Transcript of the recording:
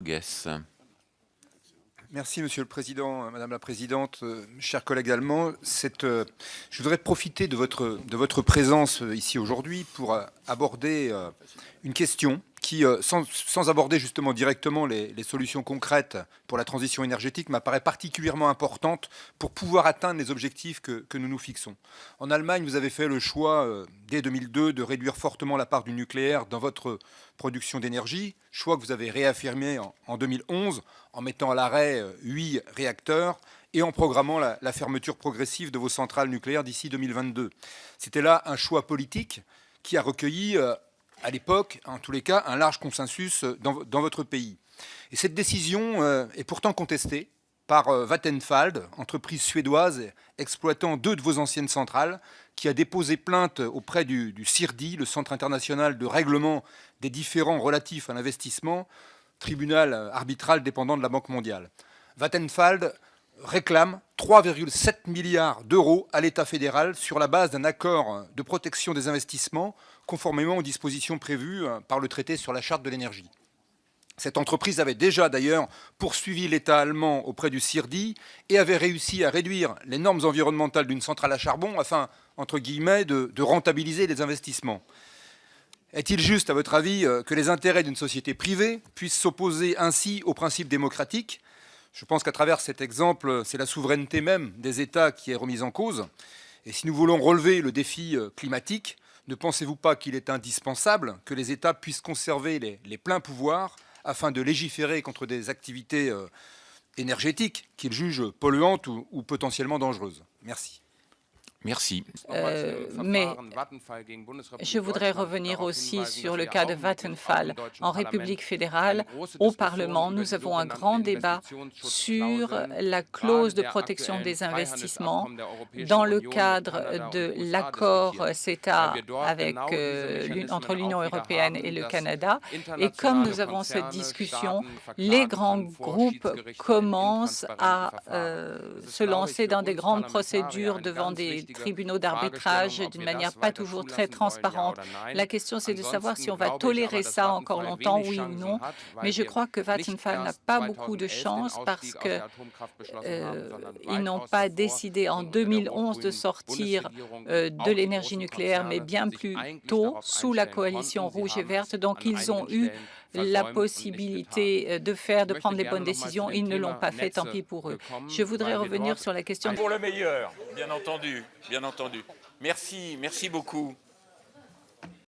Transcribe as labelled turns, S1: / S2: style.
S1: Guess.
S2: Merci Monsieur le Président, Madame la Présidente, chers collègues allemands. Je voudrais profiter de votre présence ici aujourd'hui pour aborder une question qui, sans aborder justement directement les solutions concrètes pour la transition énergétique, m'apparaît particulièrement importante pour pouvoir atteindre les objectifs que nous nous fixons. En Allemagne, vous avez fait le choix, dès 2002, de réduire fortement la part du nucléaire dans votre production d'énergie, choix que vous avez réaffirmé en 2011 en mettant à l'arrêt 8 réacteurs et en programmant la fermeture progressive de vos centrales nucléaires d'ici 2022. C'était là un choix politique qui a recueilli, à l'époque, en tous les cas, un large consensus dans votre pays. Et cette décision est pourtant contestée par Vattenfall, entreprise suédoise exploitant 2 de vos anciennes centrales, qui a déposé plainte auprès du CIRDI, le Centre international de règlement des différends relatifs à l'investissement, tribunal arbitral dépendant de la Banque mondiale. Vattenfall réclame 3,7 milliards d'euros à l'État fédéral sur la base d'un accord de protection des investissements conformément aux dispositions prévues par le traité sur la charte de l'énergie. Cette entreprise avait déjà d'ailleurs poursuivi l'État allemand auprès du CIRDI et avait réussi à réduire les normes environnementales d'une centrale à charbon afin, entre guillemets, de rentabiliser les investissements. Est-il juste, à votre avis, que les intérêts d'une société privée puissent s'opposer ainsi aux principes démocratiques ? Je pense qu'à travers cet exemple, c'est la souveraineté même des États qui est remise en cause. Et si nous voulons relever le défi climatique, ne pensez-vous pas qu'il est indispensable que les États puissent conserver les pleins pouvoirs afin de légiférer contre des activités énergétiques qu'ils jugent polluantes ou potentiellement dangereuses? Merci.
S1: Merci.
S3: Mais je voudrais revenir aussi sur le cas de Vattenfall. En République fédérale, au Parlement, nous avons un grand débat sur la clause de protection des investissements dans le cadre de l'accord CETA entre l'Union européenne et le Canada. Et comme nous avons cette discussion, les grands groupes commencent à se lancer dans des grandes procédures devant des tribunaux d'arbitrage d'une manière pas toujours très transparente. La question, c'est de savoir si on va tolérer ça encore longtemps, oui ou non. Mais je crois que Vattenfall n'a pas beaucoup de chance parce qu'ils n'ont pas décidé en 2011 de sortir de l'énergie nucléaire, mais bien plus tôt, sous la coalition rouge et verte. Donc, ils ont eu la possibilité de prendre les bonnes décisions. Ils ne l'ont pas fait, tant pis pour eux. Je voudrais revenir sur la question...
S1: Pour le meilleur, bien entendu, bien entendu. Merci beaucoup.